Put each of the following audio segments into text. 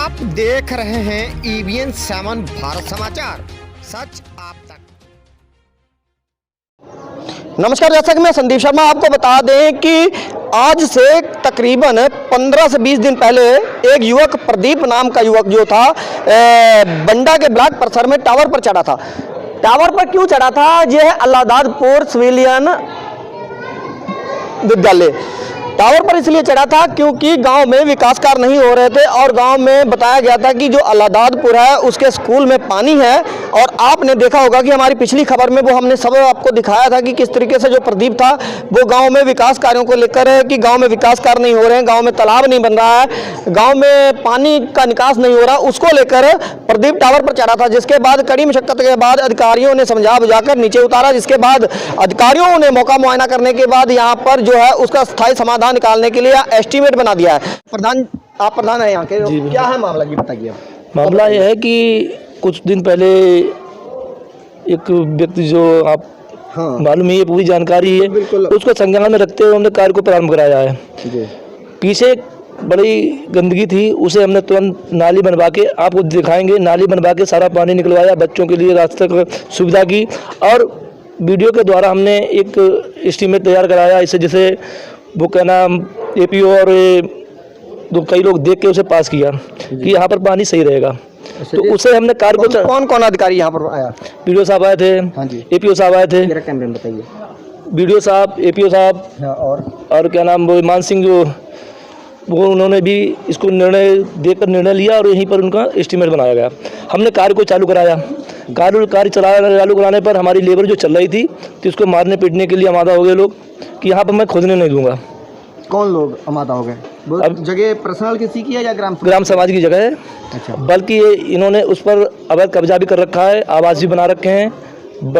आप देख रहे हैं EBN 7 भारत समाचार, सच आप तक। नमस्कार दर्शक, मैं संदीप शर्मा। आपको बता दें कि आज से तकरीबन 15 से 20 दिन पहले एक युवक, प्रदीप नाम का युवक जो था, बंडा के ब्लॉक परिसर में टावर पर चढ़ा था। टावर पर क्यों चढ़ा था? यह है अल्लाहदादपुर सिविलियन विद्यालय। टावर पर इसलिए चढ़ा था क्योंकि गांव में विकास कार्य नहीं हो रहे थे और गांव में बताया गया था कि जो अल्लाहदादपुर है उसके स्कूल में पानी है। और आपने देखा होगा कि हमारी पिछली खबर में वो हमने सब आपको दिखाया था कि किस तरीके से जो प्रदीप था वो गांव में विकास कार्यों को लेकर है कि गांव में विकास कार्य नहीं हो रहे हैं, गांव में तालाब नहीं बन रहा है, गांव में पानी का निकास नहीं हो रहा, उसको लेकर प्रदीप टावर पर चढ़ा था। जिसके बाद कड़ी मशक्कत के बाद अधिकारियों ने समझा बुझाकर नीचे उतारा। जिसके बाद अधिकारियों ने मौका मुआयना करने के बाद यहाँ पर जो है उसका स्थायी समाधान निकालने के लिए एस्टीमेट बना दिया है। प्रधान, आप प्रधान है यहाँ के, क्या है मामला ये बताइए। मामला यह है कि कुछ दिन पहले एक व्यक्ति जो आप मालूम है, ये पूरी जानकारी है, उसको संज्ञान में रखते हुए हमने कार्य को प्रारंभ कराया है। पीछे बड़ी गंदगी थी, उसे हमने तुरंत नाली बनवा के आपको दिखाएंगे, नाली बनवा के सारा पानी निकलवाया, बच्चों के लिए रास्ते की सुविधा की और वीडियो के द्वारा हमने एक एस्टीमेट तैयार कराया। इससे जैसे वो क्या नाम APO और तो कई लोग देख के उसे पास किया कि यहाँ पर पानी सही रहेगा। तो उसे हमने कार्य को कौन कौन अधिकारी यहाँ पर आया? वीडियो साहब आए थे, APO साहब आए थे, मेरा कैमरे में बताइए, वीडियो साहब, APO साहब और क्या नाम वो मान सिंह जो वो, उन्होंने भी इसको देखकर निर्णय लिया और यहीं पर उनका एस्टीमेट बनाया गया। हमने कार्य को चालू कराया। कार्य चालू कराने पर हमारी लेबर जो चल रही थी तो इसको मारने पीटने के लिए आमादा हो गए लोग कि यहाँ पर मैं खोदने नहीं दूंगा। कौन लोग आमादा हो गए? अब जगह पर्सनल किसी की है या ग्राम समाज की जगह है? अच्छा। बल्कि इन्होंने उस पर अवैध कब्जा भी कर रखा है, आवास भी बना रखे हैं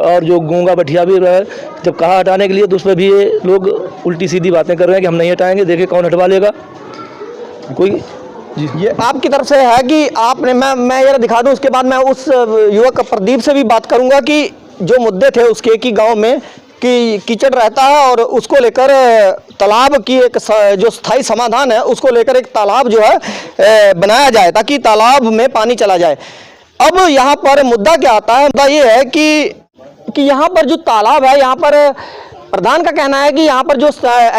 और जो गूंगा बठिया भी रहा है। जब कहा हटाने के लिए तो उस पर भी ये लोग उल्टी सीधी बातें कर रहे हैं कि हम नहीं हटाएंगे, देखे कौन हटवा लेगा कोई। जी, ये आपकी तरफ से है कि आपने, मैं ये दिखा दूं, उसके बाद मैं उस युवक प्रदीप से भी बात करूंगा कि जो मुद्दे थे उसके कि गांव में कि कीचड़ रहता है और उसको लेकर तालाब की एक जो स्थायी समाधान है उसको लेकर एक तालाब जो है बनाया जाए ताकि तालाब में पानी चला जाए। अब यहाँ पर मुद्दा क्या आता है? मुद्दा ये है कि यहाँ पर जो तालाब है, यहाँ पर प्रधान का कहना है कि यहाँ पर जो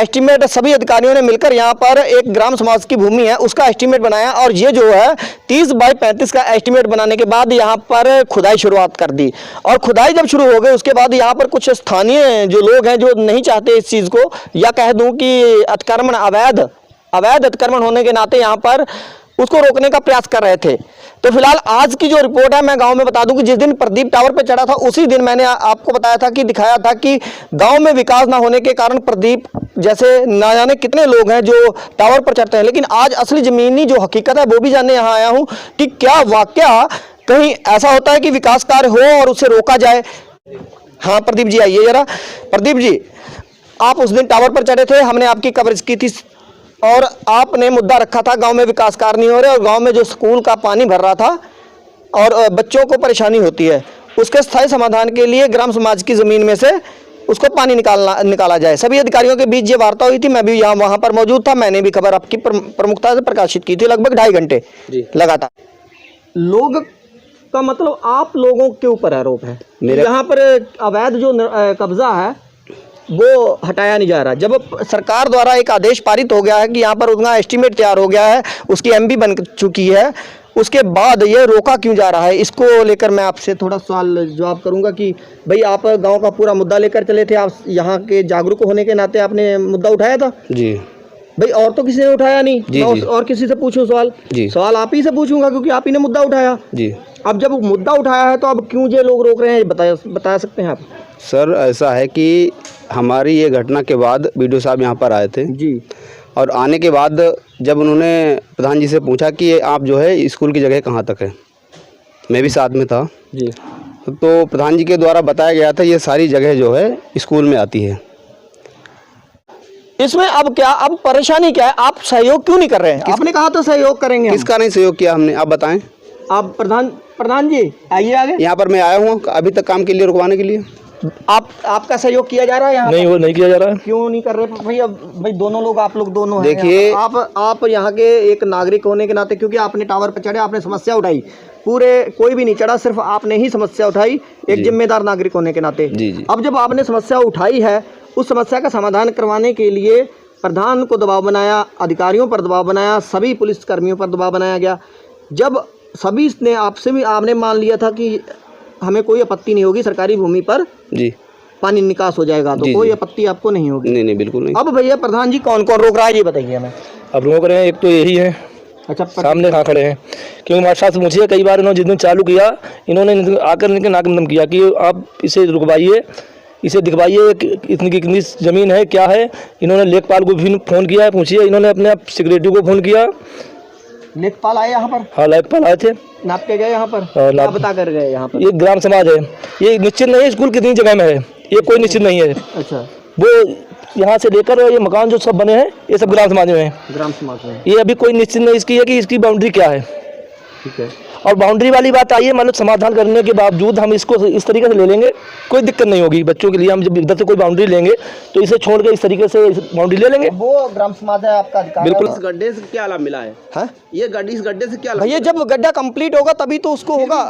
एस्टीमेट सभी अधिकारियों ने मिलकर यहाँ पर एक ग्राम समाज की भूमि है उसका एस्टीमेट बनाया और ये जो है 30 बाई 35 का एस्टीमेट बनाने के बाद यहाँ पर खुदाई शुरुआत कर दी। और खुदाई जब शुरू हो गई उसके बाद यहाँ पर कुछ स्थानीय जो लोग हैं जो नहीं चाहते इस चीज़ को, या कह दूँ कि अतिक्रमण अवैध अतिक्रमण होने के नाते यहाँ पर उसको रोकने का प्रयास कर रहे थे। तो फिलहाल आज की जो रिपोर्ट है, मैं गांव में बता दूं कि जिस दिन प्रदीप टावर पर चढ़ा था उसी दिन मैंने आपको बताया था कि दिखाया था कि गांव में विकास ना होने के कारण प्रदीप जैसे ना जाने कितने लोग हैं जो टावर पर चढ़ते हैं। लेकिन आज असली जमीनी जो हकीकत है वो भी जानने यहाँ आया हूँ कि क्या वाकया कहीं ऐसा होता है कि विकास कार्य हो और उसे रोका जाए। हाँ प्रदीप जी आइए जरा। प्रदीप जी, आप उस दिन टावर पर चढ़े थे, हमने आपकी कवरेज की थी और आपने मुद्दा रखा था गांव में विकास कार्य नहीं हो रहे और गांव में जो स्कूल का पानी भर रहा था और बच्चों को परेशानी होती है, उसके स्थायी समाधान के लिए ग्राम समाज की ज़मीन में से उसको पानी निकाला जाए। सभी अधिकारियों के बीच ये वार्ता हुई थी, मैं भी वहाँ पर मौजूद था, मैंने भी खबर आपकी प्रमुखता से प्रकाशित की थी लगभग 2.5 घंटे लगातार। लोग का मतलब आप लोगों के ऊपर आरोप है यहाँ पर अवैध जो कब्जा है वो हटाया नहीं जा रहा। जब सरकार द्वारा एक आदेश पारित हो गया है कि यहाँ पर उनका एस्टीमेट तैयार हो गया है, उसकी MB बन चुकी है, उसके बाद ये रोका क्यों जा रहा है? इसको लेकर मैं आपसे थोड़ा सवाल जवाब करूँगा कि भाई आप गांव का पूरा मुद्दा लेकर चले थे, आप यहाँ के जागरूक होने के नाते आपने मुद्दा उठाया था। जी भाई, और तो किसी ने उठाया नहीं। जी, मैं और किसी से पूछूं सवाल आप ही से पूछूंगा क्योंकि आप ही ने मुद्दा उठाया। जी, अब जब मुद्दा उठाया है तो अब क्यों ये लोग रोक रहे हैं, बता सकते हैं आप? सर, ऐसा है कि हमारी ये घटना के बाद वीडियो साहब यहाँ पर आए थे जी, और आने के बाद जब उन्होंने प्रधान जी से पूछा कि आप जो है स्कूल की जगह कहाँ तक है, मैं भी साथ में था जी, तो प्रधान जी के द्वारा बताया गया था ये सारी जगह जो है स्कूल में आती है। इसमें अब क्या, अब परेशानी क्या है? आप सहयोग क्यों नहीं कर रहे हैं? आपने कहा तो सहयोग करेंगे। किसका नहीं सहयोग किया हमने, आप बताएं। आप प्रधान जी आइए आगे। यहाँ पर मैं आया हूँ अभी तक काम के लिए रुकवाने के लिए। आपका सहयोग किया जा रहा है यहाँ? नहीं, वो नहीं किया जा रहा है। क्यों नहीं कर रहे भैया? भाई दोनों लोग, आप लोग दोनों हैं देखिए, यहाँ पर। आप यहाँ के एक नागरिक होने के नाते, क्योंकि आपने टावर पर चढ़े, आपने समस्या उठाई, पूरे कोई भी नहीं चढ़ा, सिर्फ आपने ही समस्या उठाई एक जिम्मेदार नागरिक होने के नाते। जी जी। अब जब आपने समस्या उठाई है, उस समस्या का समाधान करवाने के लिए प्रधान को दबाव बनाया, अधिकारियों पर दबाव बनाया, सभी पुलिस कर्मियों पर दबाव बनाया गया। जब सभी ने आपसे भी आपने मान लिया था कि हमें कोई आपत्ति नहीं होगी, सरकारी भूमि पर जी पानी निकास हो जाएगा, तो कोई आपत्ति आपको नहीं होगी। नहीं नहीं, बिल्कुल नहीं। अब भैया प्रधान जी कौन कौन रोक रहा है ये बताइए हमें। अब रोक रहे हैं, एक तो यही है। अच्छा, सामने कहाँ खड़े हैं, क्योंकि हमारे साथ मुझे कई बार इन्होंने जिस दिन चालू किया, इन्होंने आकर इनके नाकदम किया कि आप इसे रुकवाइए, इसे दिखवाइए इतनी कितनी ज़मीन है, क्या है। इन्होंने लेखपाल को भी फ़ोन किया है, पूछिए। इन्होंने अपने आप सेक्रेटरी को फ़ोन किया। लेखपाल आए यहाँ पर? हाँ, लेखपाल आए थे, नाप के गए यहाँ पर? हाँ, क्या बता कर गए यहाँ पर? ये ग्राम समाज है, ये निश्चित नहीं है स्कूल कितनी जगह में है, ये कोई निश्चित नहीं है। अच्छा, वो यहाँ से लेकर ये मकान जो सब बने हैं ये सब ग्राम समाज में है। ग्राम समाज में ये अभी कोई निश्चित नहीं इसकी है कि इसकी बाउंड्री क्या है। ठीक है। और बाउंड्री वाली बात आई है, मतलब समाधान करने के बावजूद हम इसको इस तरीके से ले लेंगे, कोई दिक्कत नहीं होगी बच्चों के लिए। हम जब इधर से कोई बाउंड्री लेंगे तो इसे छोड़ के इस तरीके से बाउंड्री ले लेंगे। वो ग्राम समाज है, आपका अधिकार है। बिल्कुल। इस गड्ढे से क्या लाभ मिला है? हाँ? ये गड्ढे, इस गड्ढे से क्या लाभ? भैया जब गड्ढा कंप्लीट होगा तभी तो उसको होगा।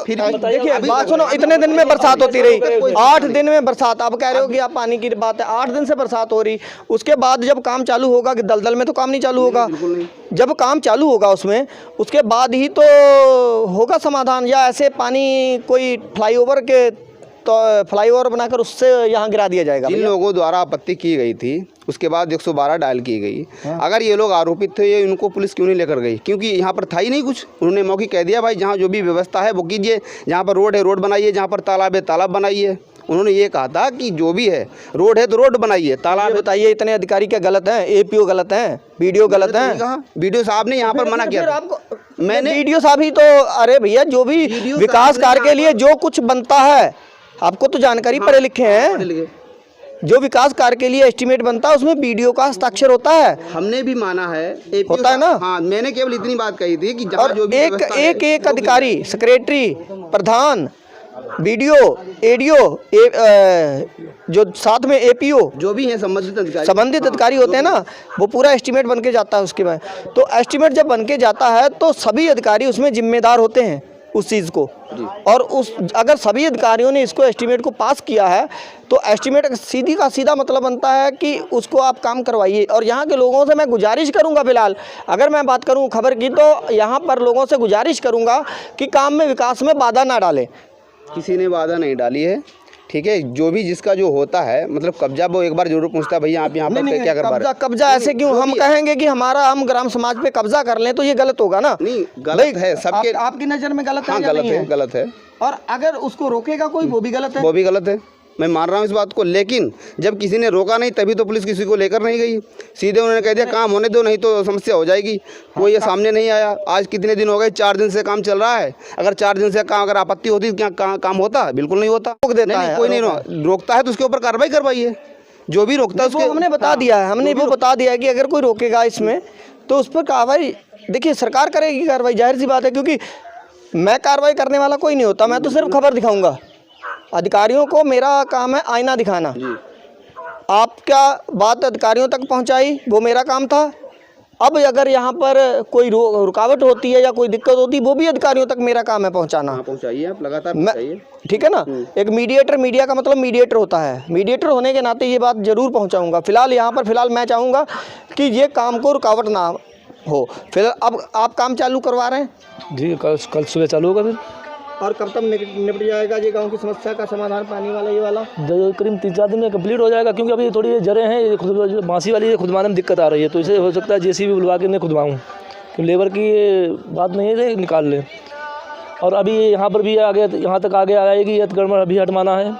फिर देखिए बात सुनो, इतने दिन में बरसात होती रही, 8 दिन में बरसात। आप कह रहे हो कि आप पानी की बात है, 8 दिन से बरसात हो रही, उसके बाद जब काम चालू होगा, कि दलदल में तो काम नहीं चालू होगा। जब काम चालू होगा उसमें, उसके बाद ही तो होगा समाधान। या ऐसे पानी कोई फ्लाईओवर के तो फ्लाईओवर बनाकर उससे यहाँ गिरा दिया जाएगा? जिन लोगों द्वारा आपत्ति की गई थी उसके बाद 112 डायल की गई। अगर ये लोग आरोपित थे, ये इनको पुलिस क्यों नहीं लेकर गई? क्योंकि यहाँ पर था ही नहीं कुछ। उन्होंने मौके कह दिया भाई जहाँ जो भी व्यवस्था है वो कीजिए, जहाँ पर रोड है रोड बनाइए, जहाँ पर तालाब है तालाब बनाइए। उन्होंने ये कहा था कि जो भी है रोड है तो रोड बनाइए, तालाब। बताइए, इतने अधिकारी क्या गलत हैं? एपीओ गलत हैं, बीडीओ गलत हैं? बीडीओ साहब ने यहाँ पर मना किया था। आपको मैंने बीडीओ साहब ही तो, अरे भैया जो भी विकास कार्य के लिए जो कुछ बनता है, आपको तो जानकारी, पढ़े लिखे हैं, जो विकास कार्य के लिए एस्टीमेट बनता है उसमें बीडीओ का हस्ताक्षर होता है। हमने भी माना है, होता है ना? हाँ, मैंने केवल इतनी बात कही थी कि जहाँ और जो भी एक अधिकारी, सेक्रेटरी, प्रधान, बीडीओ, एडीओ, जो साथ में एपीओ, जो भी है संबंधित अधिकारी होते हैं ना, वो पूरा एस्टीमेट बन के जाता है। उसके बाद तो एस्टीमेट जब बन के जाता है तो सभी अधिकारी उसमें जिम्मेदार होते हैं उस चीज़ को। और उस अगर सभी अधिकारियों ने इसको एस्टीमेट को पास किया है तो एस्टीमेट सीधी का सीधा मतलब बनता है कि उसको आप काम करवाइए। और यहाँ के लोगों से मैं गुजारिश करूँगा, फिलहाल अगर मैं बात करूँ खबर की, तो यहाँ पर लोगों से गुजारिश करूँगा कि काम में, विकास में बाधा ना डालें। किसी ने बाधा नहीं डाली है, ठीक है। जो भी जिसका जो होता है, मतलब कब्जा, वो एक बार जरूर पूछता है भैया आप यहाँ पर क्या कर पा रहे हैं? कब्जा ऐसे क्यों? हम कहेंगे कि हम ग्राम समाज पे कब्जा कर लें तो ये गलत होगा ना? नहीं, गलत है सबके। आपकी नज़र में गलत है? हाँ, गलत है, गलत है। और अगर उसको रोकेगा कोई, वो भी गलत है? वो भी गलत है, मैं मान रहा हूँ इस बात को। लेकिन जब किसी ने रोका नहीं तभी तो पुलिस किसी को लेकर नहीं गई। सीधे उन्होंने कह दिया काम होने दो, नहीं तो समस्या हो जाएगी। कोई ये सामने नहीं आया। आज कितने दिन हो गए? 4 दिन से काम चल रहा है। अगर 4 दिन से काम, अगर आपत्ति होती तो क्या काम होता? बिल्कुल नहीं होता। रोक देता है, कोई नहीं रोकता है तो उसके ऊपर कार्रवाई करवाइए। जो भी रोकता है उसको हमने बता दिया है, हमने वो बता दिया है कि अगर कोई रोकेगा इसमें तो उस पर कार्रवाई, देखिए सरकार करेगी कार्रवाई, जाहिर सी बात है। क्योंकि मैं कार्रवाई करने वाला कोई नहीं होता, मैं तो सिर्फ खबर दिखाऊंगा। अधिकारियों को मेरा काम है आईना दिखाना। आप क्या बात अधिकारियों तक पहुंचाई, वो मेरा काम था। अब अगर यहाँ पर कोई रुकावट होती है या कोई दिक्कत होती है, वो भी अधिकारियों तक मेरा काम है पहुँचाना। पहुँचाइए, आप लगातार पहुँचाइए, ठीक है ना? एक मीडिएटर, मीडिया का मतलब मीडिएटर होता है, मीडिएटर होने के नाते ये बात जरूर पहुँचाऊँगा। फिलहाल यहाँ पर फिलहाल मैं चाहूँगा कि ये काम को रुकावट ना हो। फिर अब आप काम चालू करवा रहे हैं जी? कल सुबह चालू होगा फिर। और कब तक निपट जाएगा ये गांव की समस्या का समाधान, पानी वाला ये वाला? करीब 3-4 दिन में कंप्लीट हो जाएगा। क्योंकि अभी थोड़ी जड़ें हैं, मासी वाली खुदवाने में दिक्कत आ रही है, तो इसे हो सकता है जेसीबी बुलवा के मैं खुदवाऊँ, तो लेबर की बात नहीं है, निकाल लें। और अभी यहाँ पर भी आगे, यहाँ तक आगे आएगी गड़बड़, अभी हटवाना है।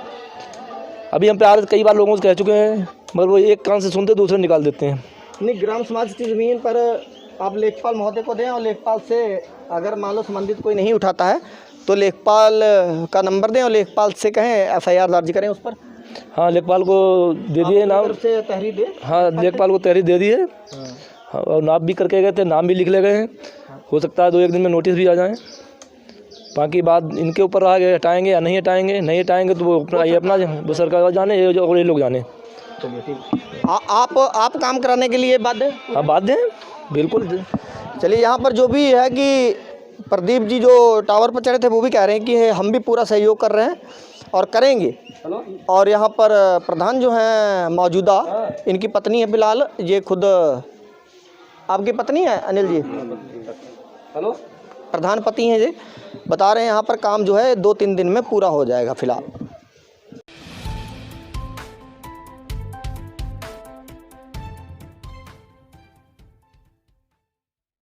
अभी हम प्यार कई बार लोगों से कह चुके हैं, मगर वो एक कान से सुनते दूसरे निकाल देते हैं। नहीं, ग्राम समाज की ज़मीन पर आप लेखपाल महोदय को दें, और लेखपाल से अगर मान लो संबंधित कोई नहीं उठाता है तो लेखपाल का नंबर दें और लेखपाल से कहें FIR दर्ज करें उस पर। हाँ, लेखपाल को दे दिए नाम से तहरीर दे। हाँ, लेखपाल को तहरीर दे दी है। हाँ, और नाम भी करके गए थे, नाम भी लिख ले गए हैं। हो सकता है 2-1 दिन में नोटिस भी आ जाएँ। बाकी बात इनके ऊपर आगे हटाएंगे या नहीं हटाएंगे, नहीं हटाएंगे तो वो अपना ये अपना वो सरकार जाने, ये लोग जाने। आप काम कराने के लिए बाध्य हैं? हाँ बाध्य हैं बिल्कुल। चलिए, यहाँ पर जो भी है कि प्रदीप जी जो टावर पर चढ़े थे वो भी कह रहे हैं कि हम भी पूरा सहयोग कर रहे हैं और करेंगे। और यहाँ पर प्रधान जो हैं मौजूदा, इनकी पत्नी है फिलहाल, ये खुद आपकी पत्नी है अनिल जी? प्रधान पति हैं, ये बता रहे हैं यहाँ पर काम जो है 2-3 दिन में पूरा हो जाएगा फिलहाल।